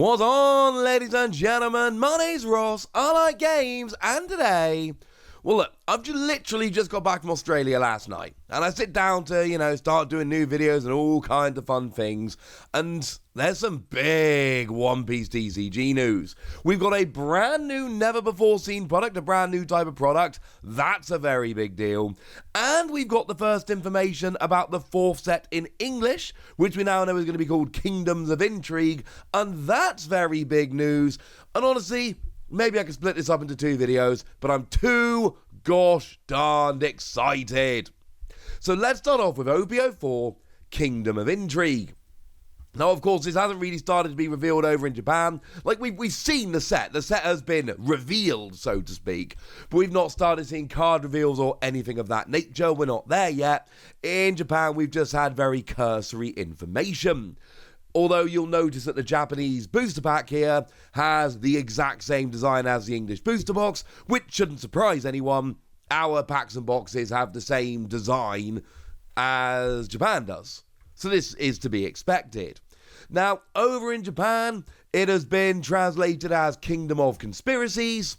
What's on, ladies and gentlemen? My name's Ross, I like games, and today, well look, I've literally just got back from Australia last night, and I sit down to, start doing new videos and all kinds of fun things, and there's some big One Piece TCG news. We've got a brand new, never-before-seen product, a brand new type of product. That's a very big deal. And we've got the first information about the fourth set in English, which we now know is going to be called Kingdoms of Intrigue, and that's very big news. And honestly, maybe I can split this up into two videos, but I'm too gosh darned excited. So let's start off with OP-04, Kingdom of Intrigue. Now, of course, this hasn't really started to be revealed over in Japan. Like, we've seen the set. The set has been revealed, so to speak. But we've not started seeing card reveals or anything of that nature. We're not there yet. In Japan, we've just had very cursory information. Although you'll notice that the Japanese booster pack here has the exact same design as the English booster box, which shouldn't surprise anyone. Our packs and boxes have the same design as Japan does. So this is to be expected. Now, over in Japan, it has been translated as Kingdom of Conspiracies.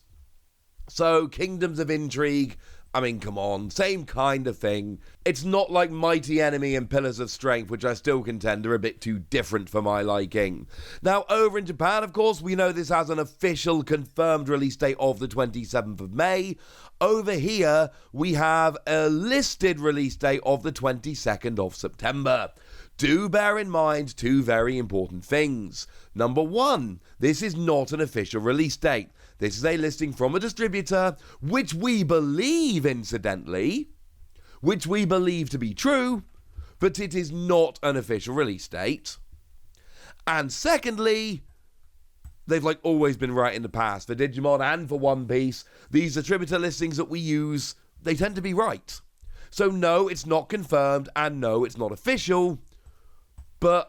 So, Kingdoms of Intrigue, I mean, come on, same kind of thing. It's not like Mighty Enemy and Pillars of Strength, which I still contend are a bit too different for my liking. Now, over in Japan, of course, we know this has an official confirmed release date of the 27th of May. Over here, we have a listed release date of the 22nd of September. Do bear in mind two very important things. Number one, this is not an official release date. This is a listing from a distributor, which we believe, incidentally, which we believe to be true, but it is not an official release date. And secondly, they've always been right in the past. For Digimon and for One Piece, these distributor listings that we use, they tend to be right. So no, it's not confirmed, and no, it's not official. But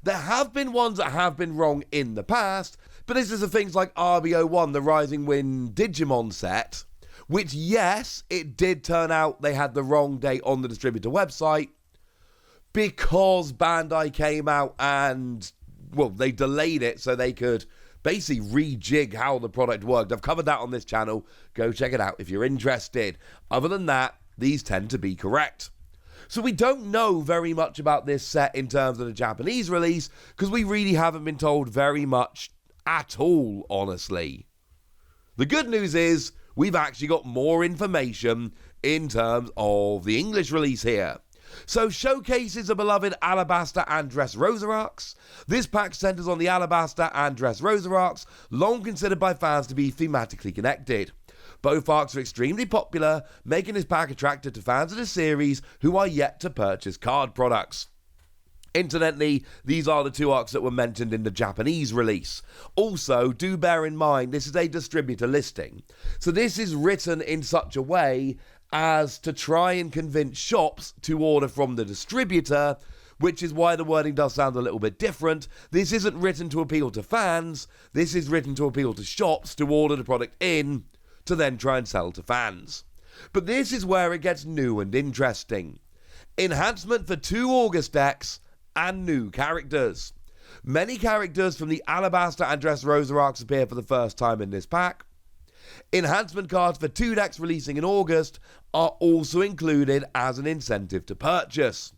there have been ones that have been wrong in the past, but this is the things like RB-01, the Rising Wind Digimon set, which, yes, it did turn out they had the wrong date on the distributor website, because Bandai came out and, they delayed it so they could basically rejig how the product worked. I've covered that on this channel. Go check it out if you're interested. Other than that, these tend to be correct. So we don't know very much about this set in terms of the Japanese release, because we really haven't been told very much at all, honestly. The good news is, we've actually got more information in terms of the English release here. So showcases the beloved Alabasta and Dressrosa arcs. This pack centers on the Alabasta and Dressrosa arcs, long considered by fans to be thematically connected. Both arcs are extremely popular, making this pack attractive to fans of the series who are yet to purchase card products. Incidentally, these are the two arcs that were mentioned in the Japanese release. Also, do bear in mind, this is a distributor listing. So this is written in such a way as to try and convince shops to order from the distributor, which is why the wording does sound a little bit different. This isn't written to appeal to fans, this is written to appeal to shops to order the product in, to then try and sell to fans. But this is where it gets new and interesting. Enhancement for 2 August decks and new characters. Many characters from the Alabasta and Dressrosa arcs appear for the first time in this pack. Enhancement cards for 2 decks releasing in August are also included as an incentive to purchase.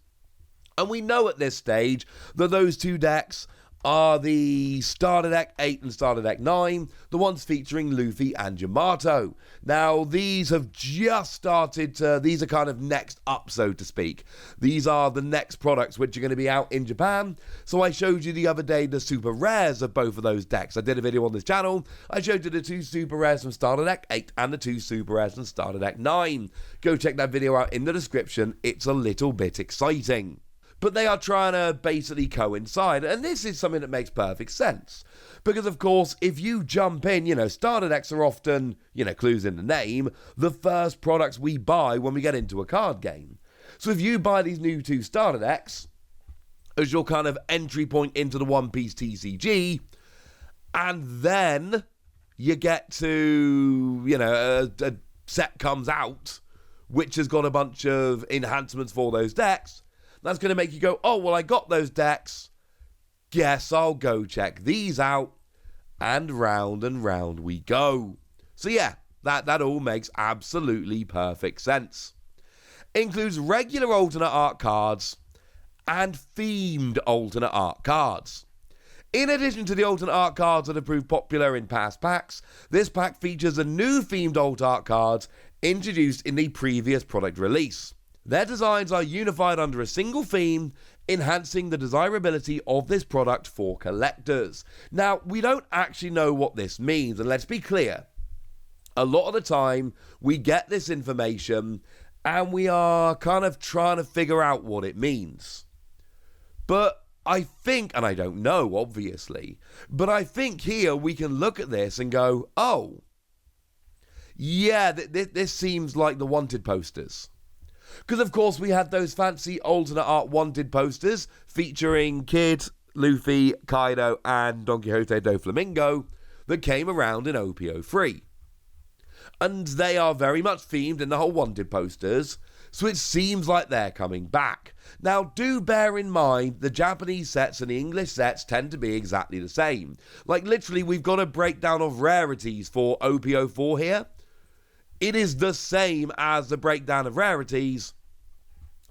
And we know at this stage that those 2 decks are the Starter Deck 8 and Starter Deck 9, the ones featuring Luffy and Yamato. Now, these have just started these are kind of next up, so to speak. These are the next products which are going to be out in Japan. So I showed you the other day the super rares of both of those decks. I did a video on this channel. I showed you the 2 super rares from Starter Deck 8 and the 2 super rares from Starter Deck 9. Go check that video out in the description. It's a little bit exciting. But they are trying to basically coincide, and this is something that makes perfect sense. Because, of course, if you jump in, starter decks are often, clues in the name, the first products we buy when we get into a card game. So if you buy these new 2 starter decks as your kind of entry point into the One Piece TCG, and then you get to, a set comes out, which has got a bunch of enhancements for those decks, that's going to make you go, oh, well, I got those decks. Guess I'll go check these out, and round we go. So yeah, that all makes absolutely perfect sense. Includes regular alternate art cards and themed alternate art cards. In addition to the alternate art cards that have proved popular in past packs, this pack features the new themed alt art cards introduced in the previous product release. Their designs are unified under a single theme, enhancing the desirability of this product for collectors. Now, we don't actually know what this means, and let's be clear. A lot of the time, we get this information, and we are kind of trying to figure out what it means. But I think, and I don't know, obviously, but I think here we can look at this and go, oh, yeah, this seems like the Wanted posters. Because, of course, we had those fancy alternate art Wanted posters featuring Kid, Luffy, Kaido, and Don Quixote do Flamingo that came around in OP-03. And they are very much themed in the whole Wanted posters, so it seems like they're coming back. Now, do bear in mind, the Japanese sets and the English sets tend to be exactly the same. Like, literally, we've got a breakdown of rarities for OP-04 here. It is the same as the breakdown of rarities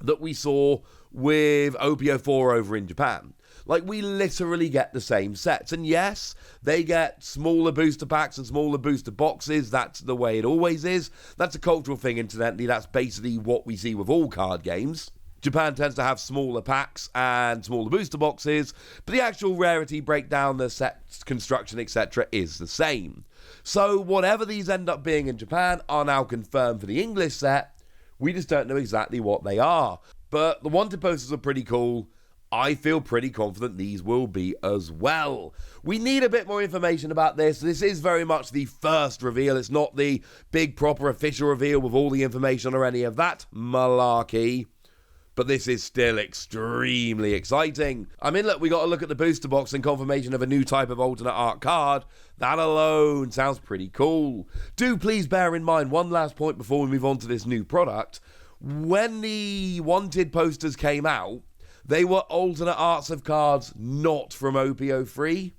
that we saw with OP-04 over in Japan. Like, we literally get the same sets. And yes, they get smaller booster packs and smaller booster boxes. That's the way it always is. That's a cultural thing, incidentally. That's basically what we see with all card games. Japan tends to have smaller packs and smaller booster boxes, but the actual rarity breakdown, the set construction, etc. is the same. So whatever these end up being in Japan are now confirmed for the English set. We just don't know exactly what they are. But the Wanted posters are pretty cool. I feel pretty confident these will be as well. We need a bit more information about this. This is very much the first reveal. It's not the big proper official reveal with all the information or any of that malarkey. But this is still extremely exciting. I mean, look, we got to look at the booster box and confirmation of a new type of alternate art card. That alone sounds pretty cool. Do please bear in mind one last point before we move on to this new product. When the Wanted posters came out, they were alternate arts of cards not from OP-03.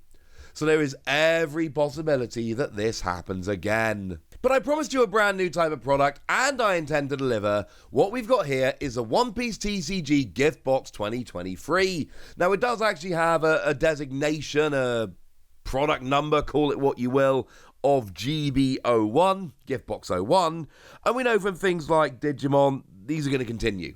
So there is every possibility that this happens again. But I promised you a brand new type of product, and I intend to deliver. What we've got here is a One Piece TCG Gift Box 2023. Now, it does actually have a designation, a product number, call it what you will, of GB01, Gift Box 01. And we know from things like Digimon, these are going to continue.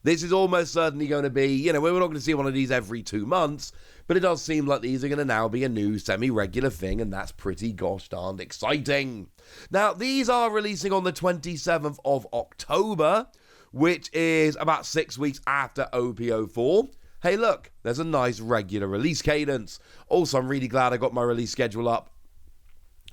This is almost certainly going to be, we're not going to see one of these every 2 months, but it does seem like these are going to now be a new semi-regular thing, and that's pretty gosh darned exciting. Now, these are releasing on the 27th of October, which is about 6 weeks after OP-04. Hey, look, there's a nice regular release cadence. Also, I'm really glad I got my release schedule up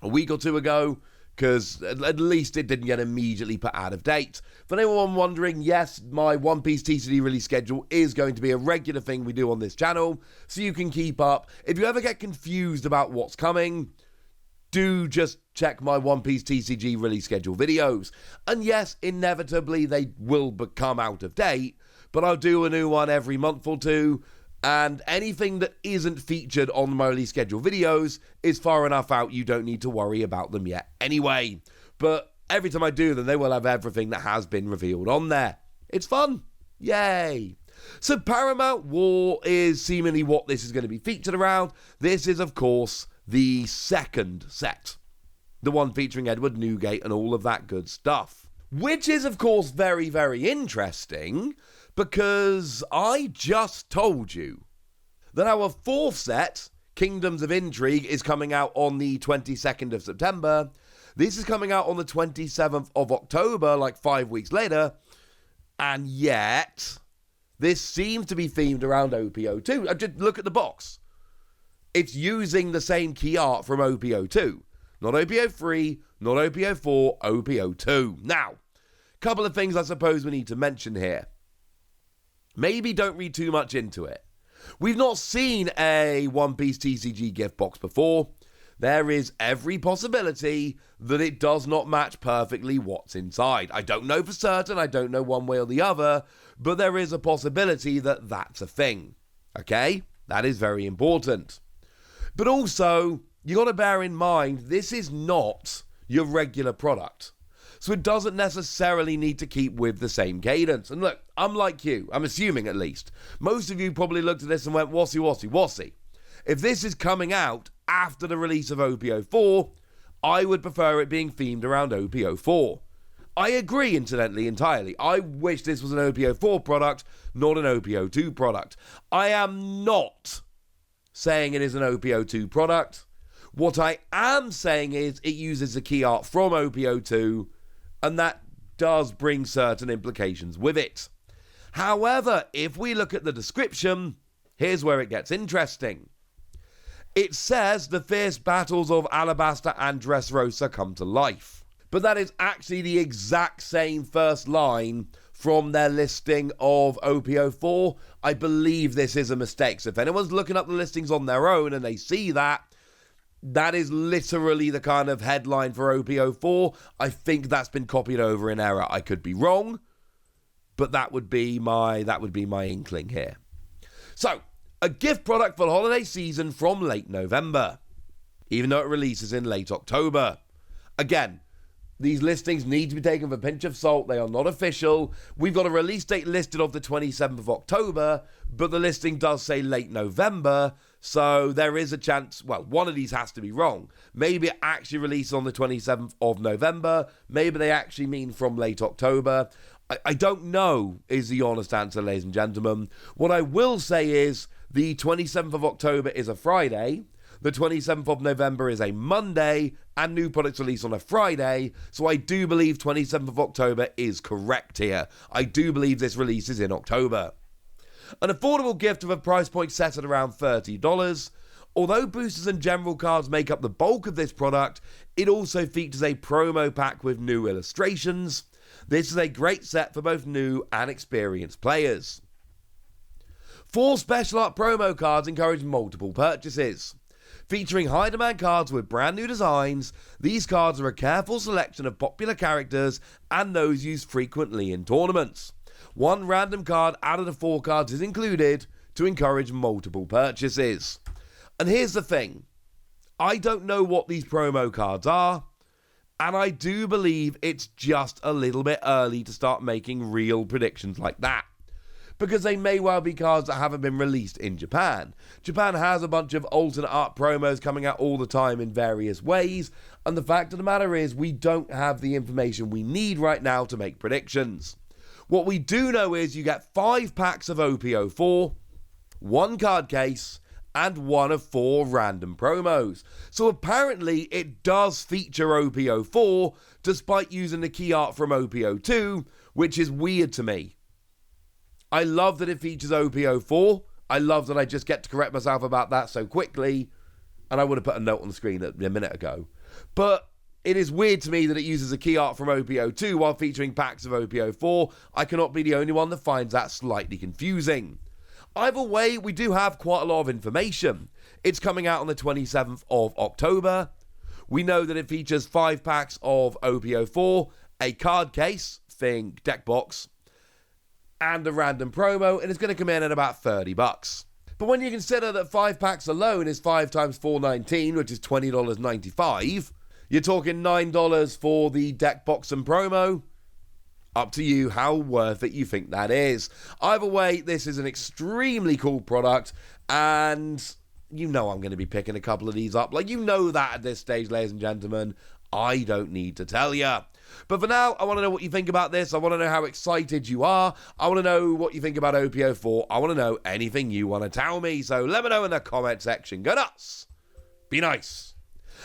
a week or two ago, because at least it didn't get immediately put out of date. For anyone wondering, yes, my One Piece TCG release schedule is going to be a regular thing we do on this channel, so you can keep up. If you ever get confused about what's coming, do just check my One Piece TCG release schedule videos. And yes, inevitably they will become out of date, but I'll do a new one every month or two. And anything that isn't featured on my release schedule videos is far enough out you don't need to worry about them yet anyway. But every time I do them, they will have everything that has been revealed on there. It's fun. Yay. So Paramount War is seemingly what this is going to be featured around. This is, of course, the second set. The one featuring Edward Newgate and all of that good stuff. Which is, of course, very, very interesting, because I just told you that our fourth set, Kingdoms of Intrigue, is coming out on the 22nd of September. This is coming out on the 27th of October, like 5 weeks later. And yet, this seems to be themed around OP-02. Just look at the box. It's using the same key art from OP-02. Not OP-03, not OP-04, OP-02. Now, couple of things I suppose we need to mention here. Maybe don't read too much into it. We've not seen a One Piece TCG gift box before. There is every possibility that it does not match perfectly what's inside. I don't know for certain, I don't know one way or the other, but there is a possibility that that's a thing. Okay? That is very important. But also, you got to bear in mind, this is not your regular product. So it doesn't necessarily need to keep with the same cadence. And look, I'm like you, I'm assuming at least. Most of you probably looked at this and went, wassy, wassy, wassy. If this is coming out after the release of OP-04, I would prefer it being themed around OP-04. I agree, incidentally, entirely. I wish this was an OP-04 product, not an OP-02 product. I am not saying it is an OP-02 product. What I am saying is it uses the key art from OP-02, and that does bring certain implications with it. However, if we look at the description, here's where it gets interesting. It says the fierce battles of Alabaster and Dressrosa come to life. But that is actually the exact same first line from their listing of OP-04. I believe this is a mistake. So if anyone's looking up the listings on their own and they see that, that is literally the kind of headline for OP-04. I think that's been copied over in error. I could be wrong, but that would be my inkling here. So, a gift product for the holiday season from late November, even though it releases in late October. Again, these listings need to be taken with a pinch of salt. They are not official. We've got a release date listed of the 27th of October, but the listing does say late November, so there is a chance, well, one of these has to be wrong. Maybe it actually released on the 27th of November. Maybe they actually mean from late October. I don't know is the honest answer, ladies and gentlemen. What I will say is the 27th of October is a Friday. The 27th of November is a Monday, and new products release on a Friday, so I do believe 27th of October is correct here. I do believe this release is in October. An affordable gift with a price point set at around $30. Although boosters and general cards make up the bulk of this product, it also features a promo pack with new illustrations. This is a great set for both new and experienced players. 4 special art promo cards encourage multiple purchases. Featuring high-demand cards with brand new designs, these cards are a careful selection of popular characters and those used frequently in tournaments. 1 random card out of the 4 cards is included to encourage multiple purchases. And here's the thing, I don't know what these promo cards are, and I do believe it's just a little bit early to start making real predictions like that. Because they may well be cards that haven't been released in Japan. Japan has a bunch of alternate art promos coming out all the time in various ways, and the fact of the matter is we don't have the information we need right now to make predictions. What we do know is you get 5 packs of OP-04, 1 card case, and 1 of 4 random promos. So apparently it does feature OP-04, despite using the key art from OP-02, which is weird to me. I love that it features OP-04. I love that I just get to correct myself about that so quickly. And I would have put a note on the screen a minute ago. But it is weird to me that it uses a key art from OP-02 while featuring packs of OP-04. I cannot be the only one that finds that slightly confusing. Either way, we do have quite a lot of information. It's coming out on the 27th of October. We know that it features 5 packs of OP-04, a card case, think deck box, and a random promo, and it's going to come in at about $30. But when you consider that 5 packs alone is 5 times $4.19, which is $20.95, you're talking $9 for the deck box and promo. Up to you how worth it you think that is. Either way, this is an extremely cool product, and you know I'm going to be picking a couple of these up. Like, you know that at this stage, ladies and gentlemen. I don't need to tell you. But for now, I want to know what you think about this. I want to know how excited you are. I want to know what you think about OP-04. I want to know anything you want to tell me. So let me know in the comment section. Go nuts. Be nice.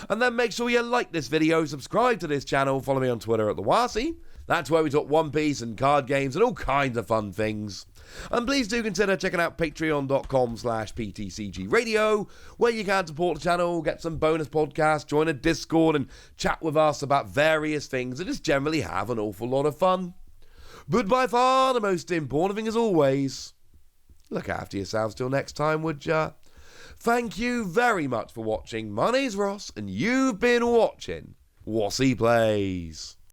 And then make sure you like this video, subscribe to this channel, follow me on Twitter at the Wasi. That's where we talk One Piece and card games and all kinds of fun things. And please do consider checking out patreon.com/PTCG Radio, where you can support the channel, get some bonus podcasts, join a Discord, and chat with us about various things and just generally have an awful lot of fun. But by far the most important thing as always, look after yourselves till next time, would ya? Thank you very much for watching. My name's Ross, and you've been watching Wasi Plays.